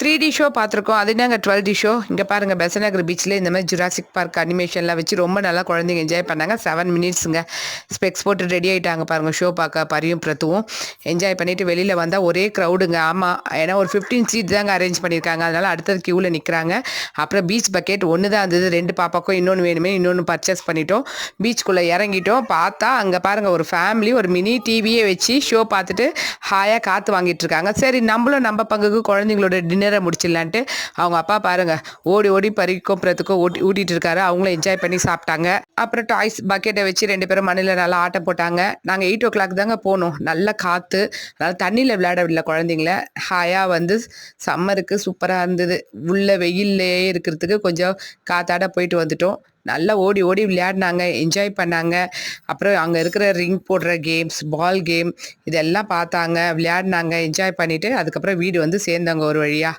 3D show பார்த்துருக்கோம். அது என்னங்க 12D ஷோ? இங்க பாருங்க பெசன்ட் நகர் பீச்ல இந்த மாரி ஜுராசிக் பார்க் அனிமேஷன்லாம் வச்சு ரொம்ப நல்லா குழந்தைங்க என்ஜாய் பண்ணாங்க. 7 மினிட்ஸ்ங்க. ஸ்பெக்ஸ் போட்டு ரெடி ஆயிட்டாங்க பாருங்க ஷோ பார்க்க பரியும் பிரத்துவும். என்ஜாய் பண்ணிட்டு வெளியில வந்தா ஒரே க்ரௌடுங்க. ஆமா. ஏன்னா ஒரு 15 சீட் தாங்க அரேஞ்ச் பண்ணியிருக்காங்க. அதனால அடுத்தது கியூல நிக்கிறாங்க. அப்புறம் பீச் பக்கெட் ஒன்று தான் இருந்தது. 2 பாப்பாக்கும் இன்னொன்று வேணுமே இன்னொன்று பர்ச்சேஸ் பண்ணிட்டோம். பீச்சுக்குள்ளே இறங்கிட்டோம். பார்த்தா அங்கே பாருங்க ஒரு ஃபேமிலி ஒரு மினி டிவியே வச்சு ஷோ பார்த்துட்டு ஹாயாக காற்று வாங்கிட்டு இருக்காங்க. சரி நம்மளும் நம்ம பங்குக்கு குழந்தைங்களோட டின்னரை முடிச்சிடலான்ட்டு அவங்க அப்பா பாருங்க ஓடி ஓடி பறிக்கும் பிரத்துக்கும் ஊட்டிட்டு இருக்காரு. அவங்களும் என்ஜாய் பண்ணி சாப்பிட்டாங்க. அப்புறம் டாய்ஸ் பக்கெட்டை வச்சு 2 பேரும் மண்ணில் நல்லா ஆட்டம் போட்டாங்க. நாங்கள் 8 o'clock தாங்க போனோம். நல்ல காற்று, அதனால தண்ணியில் விளையாட விடல குழந்தைங்கள. ஹாயாக வந்து சம்மருக்கு சூப்பராக இருந்தது. உள்ள வெயிலே இருக்கிறதுக்கு கொஞ்சம் காத்தாட போயிட்டு வந்துட்டோம். நல்லா ஓடி ஓடி விளையாடினாங்க, என்ஜாய் பண்ணாங்க. அப்புறம் அங்கே இருக்கிற ரிங் போடுற கேம்ஸ், பால் கேம் இதெல்லாம் பார்த்தாங்க, விளையாடினாங்க, என்ஜாய் பண்ணிவிட்டு அதுக்கப்புறம் வீடு வந்து சேர்ந்தாங்க ஒரு வழியாக.